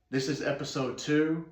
This is episode 2,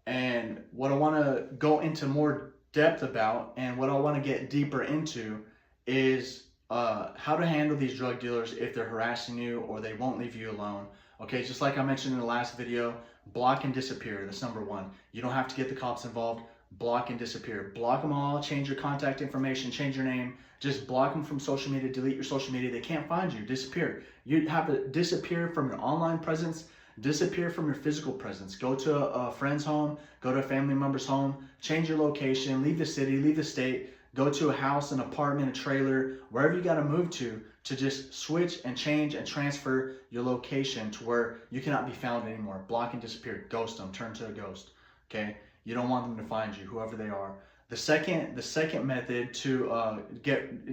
and what I want to go into more depth about and what I want to get deeper into is how to handle these drug dealers if they're harassing you or they won't leave you alone. Okay, just like I mentioned in the last video, block and disappear. That's number one. You don't have to get the cops involved. Block and disappear. Block them all, change your contact information, change your name. Just block them from social media, delete your social media. They can't find you. Disappear. You have to disappear from your online presence, disappear from your physical presence. Go to a friend's home, go to a family member's home, change your location, leave the city, leave the state, go to a house, an apartment, a trailer, wherever you got to move to just switch and change and transfer your location to where you cannot be found anymore. Block and disappear. Ghost them. Turn to a ghost. Okay? You don't want them to find you, whoever they are. The second method to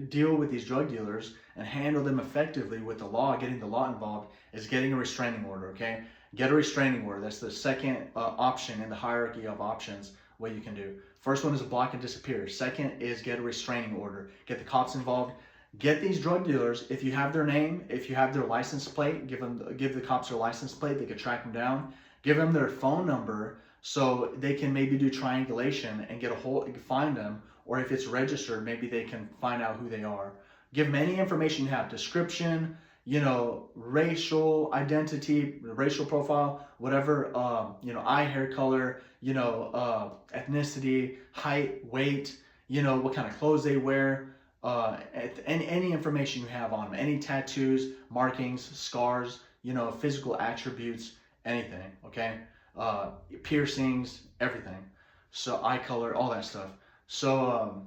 deal with these drug dealers and handle them effectively with the law, getting the law involved, is getting a restraining order. Okay, get a restraining order. That's the second option in the hierarchy of options. What you can do. First one is a block and disappear. Second is get a restraining order. Get the cops involved. Get these drug dealers. If you have their name, if you have their license plate, give the cops their license plate. They could track them down. Give them their phone number, so they can maybe do triangulation and find them, or if it's registered, maybe they can find out who they are. Give them any information you have, description, racial identity, racial profile, whatever, eye hair color, ethnicity, height, weight, what kind of clothes they wear, any information you have on them, any tattoos, markings, scars, physical attributes, anything, okay? Piercings, everything. So eye color, all that stuff. So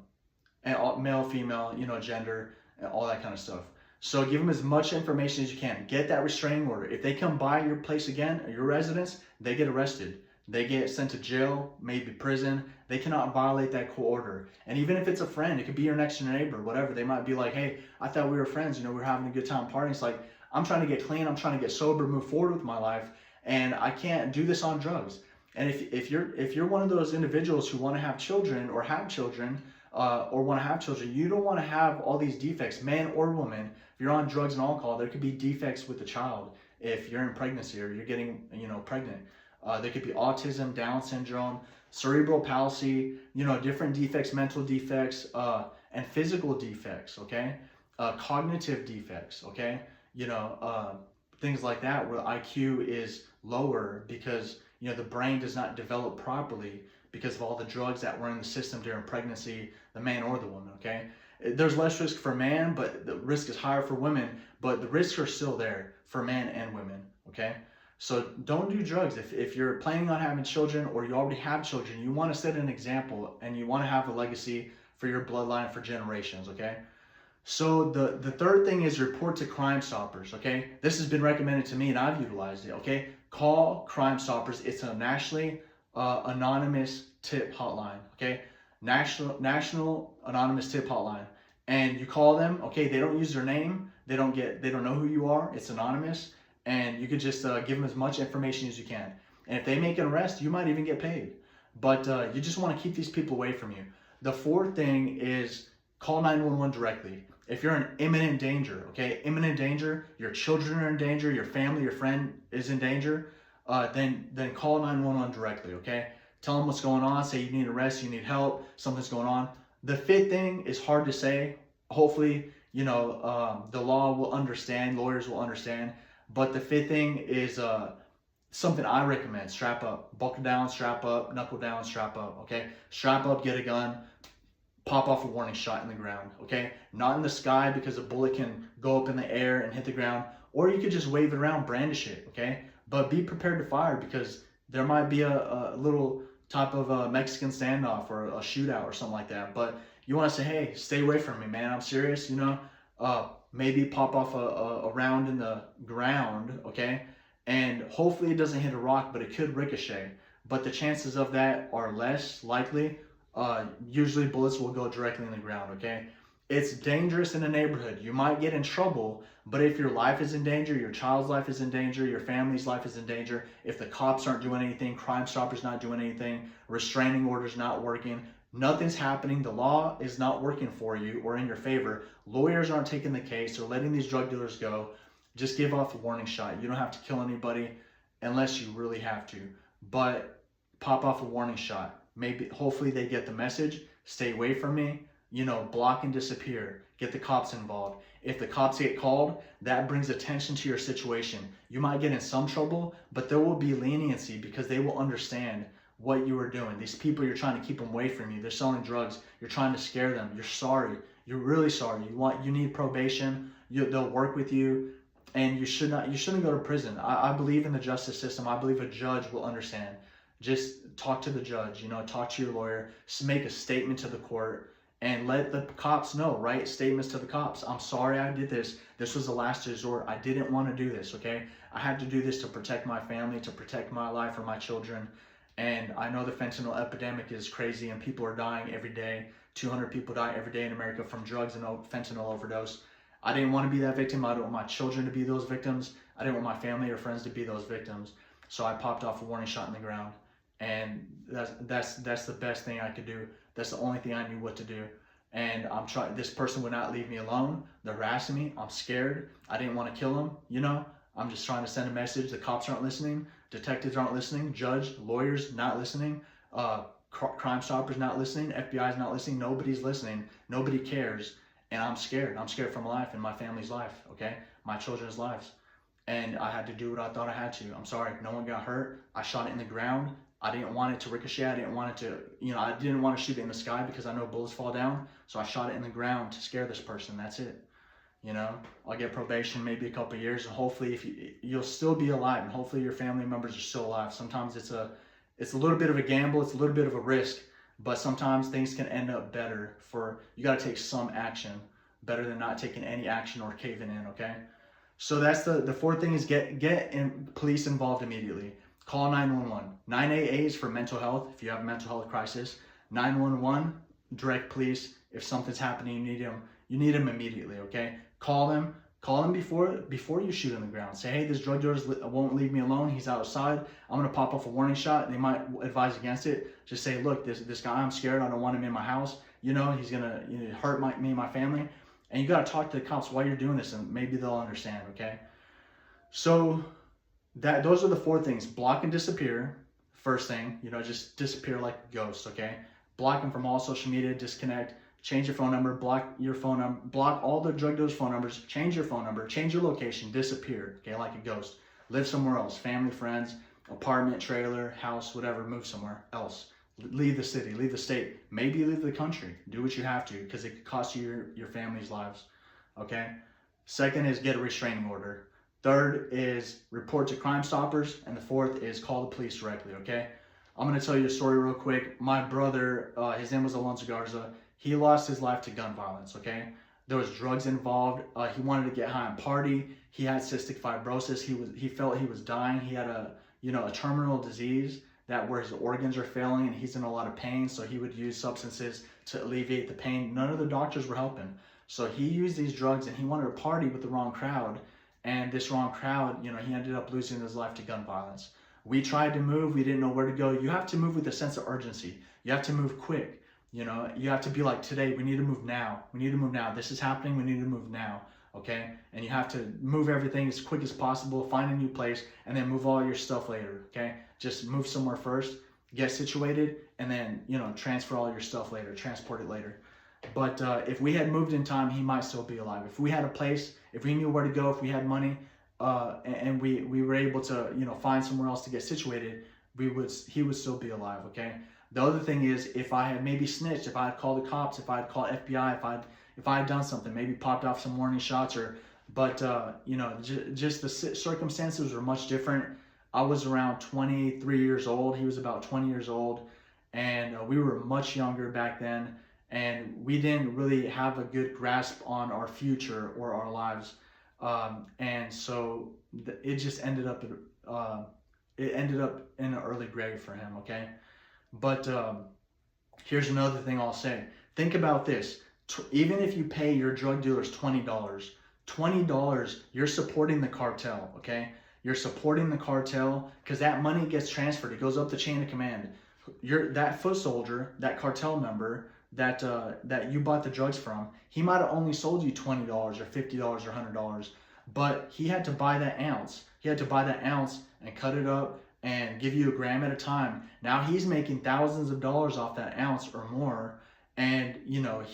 and male, female, gender, and all that kind of stuff. So give them as much information as you can. Get that restraining order. If they come by your place again, or your residence, they get arrested. They get sent to jail, maybe prison. They cannot violate that court order. And even if it's a friend, it could be your next door neighbor, whatever. They might be like, hey, I thought we were friends. We were having a good time partying. It's like, I'm trying to get clean. I'm trying to get sober, move forward with my life. And I can't do this on drugs. And if you're one of those individuals who want to have children or have children, you don't want to have all these defects, man or woman. If you're on drugs and alcohol, there could be defects with the child. If you're in pregnancy or you're getting pregnant, there could be autism, Down syndrome, cerebral palsy, different defects, mental defects, and physical defects. Okay, cognitive defects. Okay, things like that where IQ is lower because the brain does not develop properly because of all the drugs that were in the system during pregnancy, the man or the woman. Okay, there's less risk for man, but the risk is higher for women, but the risks are still there for men and women. Okay, so don't do drugs. If you're planning on having children or you already have children, you want to set an example and you want to have a legacy for your bloodline for generations. Okay, so the third thing is report to Crime Stoppers, okay? This has been recommended to me and I've utilized it, okay? Call Crime Stoppers. It's a nationally anonymous tip hotline, okay? National anonymous tip hotline. And you call them, okay? They don't use their name. They don't know who you are. It's anonymous. And you could just give them as much information as you can. And if they make an arrest, you might even get paid. But you just want to keep these people away from you. The fourth thing is call 911 directly. If you're in imminent danger, okay, imminent danger, your children are in danger, your family, your friend is in danger, then call 911 directly, okay? Tell them what's going on, say you need a rest, you need help, something's going on. The fifth thing is hard to say. Hopefully, the law will understand, lawyers will understand. But the fifth thing is something I recommend. Strap up, buckle down, strap up, knuckle down, strap up, okay? Strap up, get a gun, pop off a warning shot in the ground, okay? Not in the sky because a bullet can go up in the air and hit the ground, or you could just wave it around, brandish it, okay? But be prepared to fire because there might be a little type of a Mexican standoff or a shootout or something like that. But you want to say, hey, stay away from me, man. I'm serious, maybe pop off a round in the ground, okay? And hopefully it doesn't hit a rock, but it could ricochet. But the chances of that are less likely. Usually bullets will go directly in the ground, okay? It's dangerous in a neighborhood. You might get in trouble, but if your life is in danger, your child's life is in danger, your family's life is in danger, if the cops aren't doing anything, Crime Stoppers not doing anything, restraining orders not working, nothing's happening, the law is not working for you or in your favor, lawyers aren't taking the case, they're letting these drug dealers go, just give off a warning shot. You don't have to kill anybody. unless you really have to. But pop off a warning shot. Maybe, hopefully they get the message, stay away from me, block and disappear, get the cops involved. If the cops get called, that brings attention to your situation. You might get in some trouble, but there will be leniency because they will understand what you were doing. These people, you're trying to keep them away from you. They're selling drugs. You're trying to scare them. You're sorry. You're really sorry. You need probation. They'll work with you, and you shouldn't go to prison. I believe in the justice system. I believe a judge will understand. Just talk to the judge, talk to your lawyer, make a statement to the court, and let the cops know, write statements to the cops. I'm sorry I did this. This was the last resort. I didn't want to do this, okay? I had to do this to protect my family, to protect my life or my children. And I know the fentanyl epidemic is crazy and people are dying every day. 200 people die every day in America from drugs and fentanyl overdose. I didn't want to be that victim. I didn't want my children to be those victims. I didn't want my family or friends to be those victims. So I popped off a warning shot in the ground. And that's the best thing I could do. That's the only thing I knew what to do. And this person would not leave me alone. They're harassing me. I'm scared. I didn't want to kill them, I'm just trying to send a message. The cops aren't listening. Detectives aren't listening. Judge, lawyers not listening. Crime Stoppers not listening. FBI's not listening. Nobody's listening. Nobody cares. And I'm scared. I'm scared for my life and my family's life, okay? My children's lives. And I had to do what I thought I had to. I'm sorry. No one got hurt. I shot it in the ground. I didn't want it to ricochet. I didn't want it to, I didn't want to shoot it in the sky because I know bullets fall down. So I shot it in the ground to scare this person. That's it. I'll get probation, maybe a couple of years, and hopefully you'll still be alive, and hopefully your family members are still alive. Sometimes it's a little bit of a gamble. It's a little bit of a risk, but sometimes things can end up better. You got to take some action, better than not taking any action or caving in, okay? So that's the fourth thing is get police involved immediately. Call 911. 988 is for mental health. If you have a mental health crisis, 911, direct police. If something's happening, you need them immediately, okay? Call them before you shoot on the ground. Say, hey, this drug dealer won't leave me alone. He's outside. I'm gonna pop off a warning shot. They might advise against it. Just say, look, this guy, I'm scared. I don't want him in my house. He's gonna hurt me and my family. And you gotta talk to the cops while you're doing this, and maybe they'll understand, okay? So those are the four things. Block and disappear. First thing, just disappear like a ghost, okay? Block them from all social media, disconnect, change your phone number, block your phone number, block all the drug dealers' phone numbers, change your phone number, change your location, disappear, okay, like a ghost. Live somewhere else, family, friends, apartment, trailer, house, whatever, move somewhere else. Leave the city, leave the state, maybe leave the country. Do what you have to because it could cost you your family's lives, okay? Second is get a restraining order. Third is report to Crime Stoppers. And the fourth is call the police directly, okay? I'm going to tell you a story real quick. My brother, his name was Alonso Garza. He lost his life to gun violence, okay? There was drugs involved. He wanted to get high and party. He had cystic fibrosis. He felt he was dying. He had a terminal disease where his organs are failing and he's in a lot of pain. So he would use substances to alleviate the pain. None of the doctors were helping. So he used these drugs and he wanted to party with the wrong crowd. And this wrong crowd, he ended up losing his life to gun violence. We tried to move. We didn't know where to go. You have to move with a sense of urgency. You have to move quick. You have to be like, today, we need to move now. We need to move now. This is happening. We need to move now. Okay? And you have to move everything as quick as possible, find a new place, and then move all your stuff later. Okay? Just move somewhere first, get situated, and then, transfer all your stuff later, transport it later. But if we had moved in time, he might still be alive. If we had a place, if we knew where to go, if we had money, and we were able to, find somewhere else to get situated, he would still be alive, okay? The other thing is, if I had maybe snitched, if I had called the cops, if I had called FBI, if I had done something, maybe popped off some warning shots, but just the circumstances were much different. I was around 23 years old. He was about 20 years old, and we were much younger back then. And we didn't really have a good grasp on our future or our lives, and so it just ended up in an early grave for him. Okay, but here's another thing I'll say. Think about this: even if you pay your drug dealers $20, you're supporting the cartel. Okay, you're supporting the cartel because that money gets transferred. It goes up the chain of command. That foot soldier, that cartel member that you bought the drugs from, he might have only sold you $20 or $50 or $100, but he had to buy that ounce. He He had to buy that ounce and cut it up and give you a gram at a time. Now he's making thousands of dollars off that ounce or more, and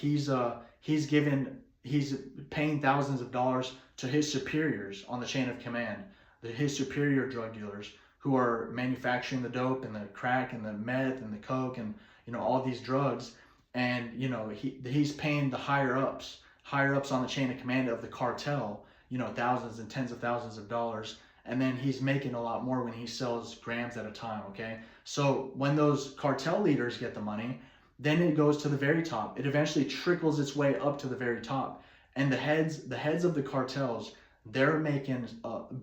he's paying thousands of dollars to his superiors on the chain of command, his superior drug dealers who are manufacturing the dope and the crack and the meth and the coke and all these drugs. And he's paying the higher ups on the chain of command of the cartel, thousands and tens of thousands of dollars. And then he's making a lot more when he sells grams at a time. Okay, so when those cartel leaders get the money, then it goes to the very top. It eventually trickles its way up to the very top. And the heads of the cartels, they're making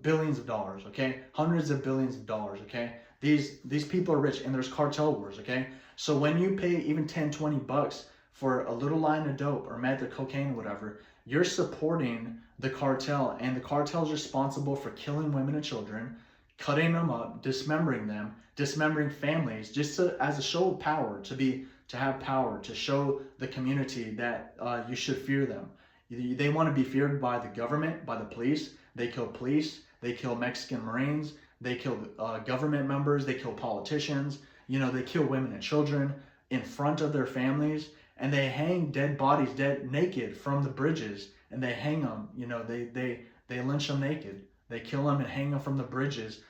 billions of dollars, okay? Hundreds of billions of dollars, okay? These people are rich, and there's cartel wars, okay? So when you pay even 10, 20 bucks for a little line of dope or meth or cocaine or whatever, you're supporting the cartel, and the cartel is responsible for killing women and children, cutting them up, dismembering them, dismembering families, just as a show of power, to have power, to show the community that you should fear them. They want to be feared by the government, by the police. They kill police. They kill Mexican Marines. They kill government members. They kill politicians. They kill women and children in front of their families, and they hang dead bodies, dead naked from the bridges, and they hang them. They lynch them naked. They kill them and hang them from the bridges,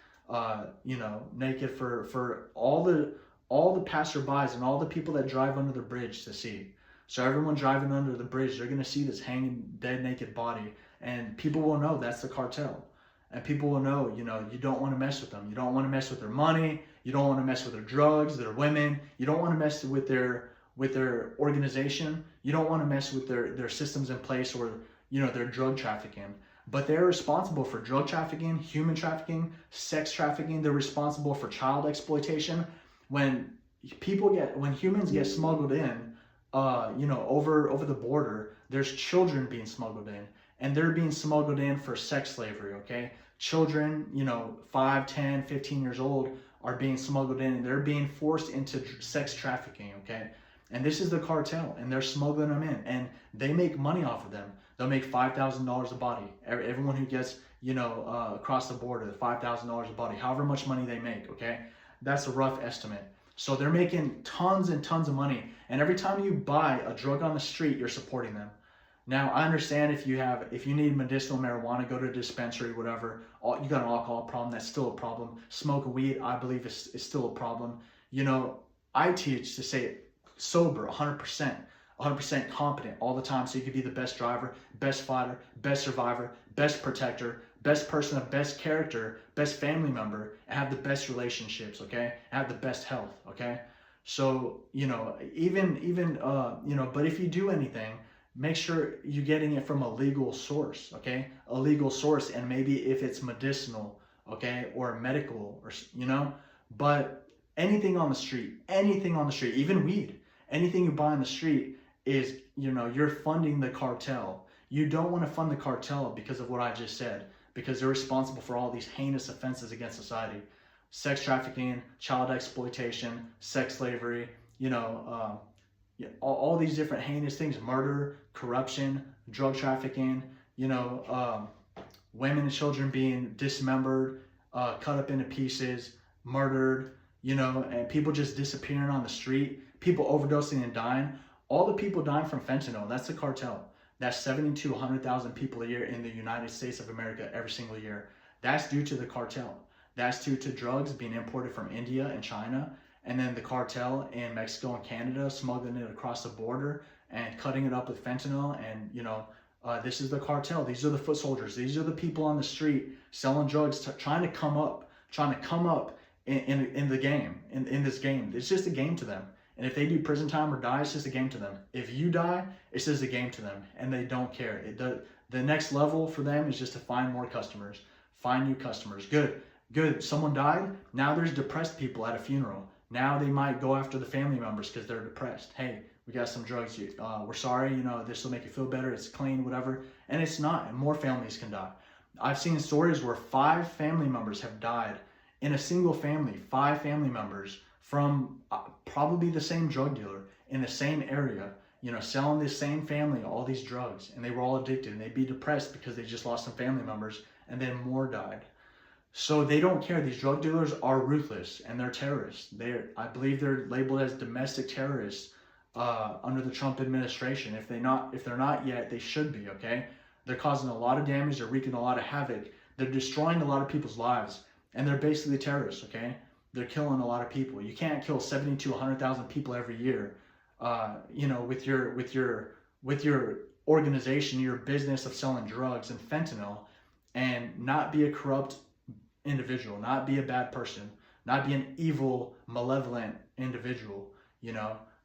naked for all the passerbys and all the people that drive under the bridge to see. So everyone driving under the bridge, they're going to see this hanging dead naked body, and people will know that's the cartel. And people will know, you don't want to mess with them. You don't want to mess with their money. You don't want to mess with their drugs, their women. You don't want to mess with their organization. You don't want to mess with their systems in place, or their drug trafficking. But they're responsible for drug trafficking, human trafficking, sex trafficking. They're responsible for child exploitation. When humans get smuggled in, over the border, there's children being smuggled in, and they're being smuggled in for sex slavery, okay? Children, 5, 10, 15 years old are being smuggled in, and they're being forced into sex trafficking, okay? And this is the cartel, and they're smuggling them in, and they make money off of them. They'll make $5,000 a body. Everyone who gets, across the border, $5,000 a body, however much money they make, okay? That's a rough estimate. So they're making tons and tons of money. And every time you buy a drug on the street, you're supporting them. Now, I understand if you need medicinal marijuana, go to a dispensary, whatever. You got an alcohol problem, that's still a problem. Smoking weed, I believe, is still a problem. I teach to stay sober, 100%, 100% competent all the time, so you can be the best driver, best fighter, best survivor, best protector, best person of best character, best family member, and have the best relationships, okay? Have the best health, okay? So, but if you do anything, make sure you're getting it from a legal source, okay? A legal source, and maybe if it's medicinal, okay, or medical, or, but anything on the street, even weed, anything you buy on the street is, you're funding the cartel. You don't want to fund the cartel because of what I just said, because they're responsible for all these heinous offenses against society. Sex trafficking, child exploitation, sex slavery, all these different heinous things, murder, corruption, drug trafficking, women and children being dismembered, cut up into pieces, murdered, and people just disappearing on the street, people overdosing and dying. All the people dying from fentanyl, that's the cartel. That's 70 to 100,000 people a year in the United States of America every single year. That's due to the cartel. That's due to drugs being imported from India and China, and then the cartel in Mexico and Canada smuggling it across the border and cutting it up with fentanyl. And this is the cartel. These are the foot soldiers. These are the people on the street selling drugs, trying to come up in the game, in this game. It's just a game to them. And if they do prison time or die, it's just a game to them. If you die, it's just a game to them, and they don't care. The next level for them is just to find more customers, find new customers. Good. Someone died. Now there's depressed people at a funeral. Now they might go after the family members because they're depressed. Hey, we got some drugs. We're sorry. This will make you feel better. It's clean, whatever. And it's not. And more families can die. I've seen stories where 5 family members have died in a single family. 5 family members from probably the same drug dealer in the same area, selling this same family all these drugs, and they were all addicted, and they'd be depressed because they just lost some family members, and then more died. So they don't care. These drug dealers are ruthless and they're terrorists. I believe they're labeled as domestic terrorists under the Trump administration. If they're not yet, they should be. Okay, they're causing a lot of damage. They're wreaking a lot of havoc. They're destroying a lot of people's lives, and they're basically terrorists. Okay, they're killing a lot of people. You can't kill 70 to 100,000 people every year. With your organization, your business of selling drugs and fentanyl, and not be a corrupt individual, not be a bad person, not be an evil, malevolent individual.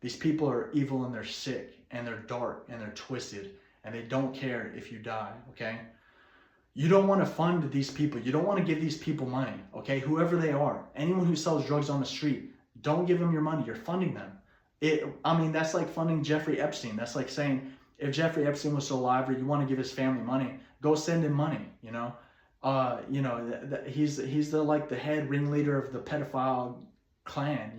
These people are evil and they're sick and they're dark and they're twisted and they don't care if you die. Okay, you don't want to fund these people. You don't want to give these people money. Okay, whoever they are, anyone who sells drugs on the street, don't give them your money. You're funding them. That's like funding Jeffrey Epstein. That's like saying, if Jeffrey Epstein was still alive, or you want to give his family money, go send him money. He's the head ringleader of the pedophile clan.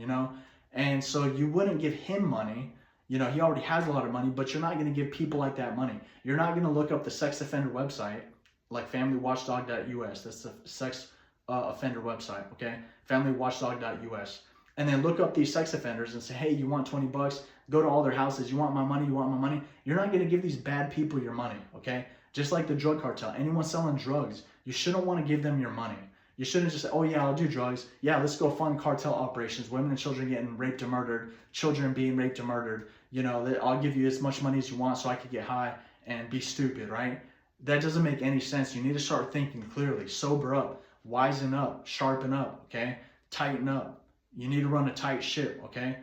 And so you wouldn't give him money. He already has a lot of money, but you're not going to give people like that money. You're not going to look up the sex offender website, like familywatchdog.us. That's the sex offender website. Okay, familywatchdog.us. And then look up these sex offenders and say, hey, you want $20? Go to all their houses. You want my money? You want my money? You're not going to give these bad people your money, okay? Just like the drug cartel. Anyone selling drugs, you shouldn't want to give them your money. You shouldn't just say, oh yeah, I'll do drugs. Yeah, let's go fund cartel operations. Women and children getting raped and murdered. Children being raped and murdered. I'll give you as much money as you want so I could get high and be stupid, right? That doesn't make any sense. You need to start thinking clearly. Sober up. Wisen up. Sharpen up, okay? Tighten up. You need to run a tight ship, okay?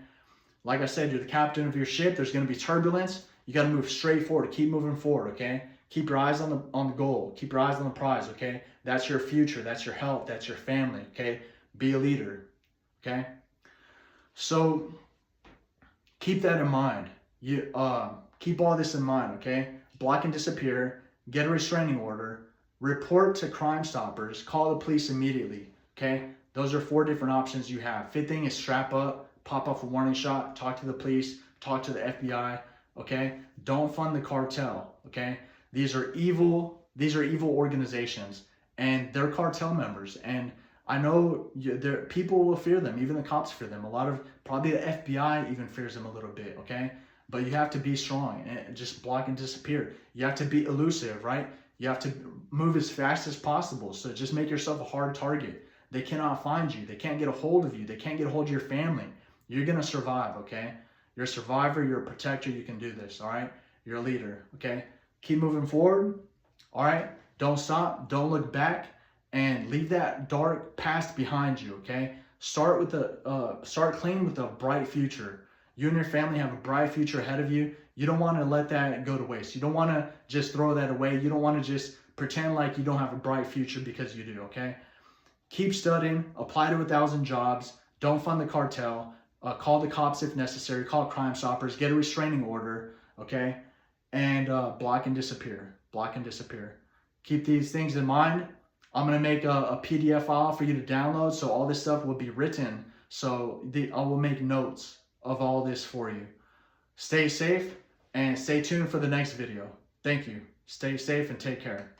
Like I said, you're the captain of your ship. There's going to be turbulence. You got to move straight forward. Keep moving forward, okay? Keep your eyes on the goal. Keep your eyes on the prize, okay? That's your future. That's your health. That's your family, okay? Be a leader, okay? So keep that in mind. You keep all this in mind, okay? Block and disappear. Get a restraining order. Report to Crime Stoppers. Call the police immediately, okay? Those are 4 different options you have. 5th thing is strap up, pop off a warning shot, talk to the police, talk to the FBI, okay? Don't fund the cartel, okay? These are evil organizations, and they're cartel members. And I know people will fear them, even the cops fear them. Probably the FBI even fears them a little bit, okay? But you have to be strong and just block and disappear. You have to be elusive, right? You have to move as fast as possible. So just make yourself a hard target. They cannot find you. They can't get a hold of you. They can't get a hold of your family. You're going to survive, okay? You're a survivor. You're a protector. You can do this, all right? You're a leader, okay? Keep moving forward, all right? Don't stop. Don't look back, and leave that dark past behind you, okay? Start clean with a bright future. You and your family have a bright future ahead of you. You don't want to let that go to waste. You don't want to just throw that away. You don't want to just pretend like you don't have a bright future because you do, okay? Keep studying, apply to 1,000 jobs, don't fund the cartel, call the cops if necessary, call Crime Stoppers, get a restraining order, okay? And block and disappear, Keep these things in mind. I'm going to make a PDF file for you to download, so all this stuff will be written. So I will make notes of all this for you. Stay safe and stay tuned for the next video. Thank you. Stay safe and take care.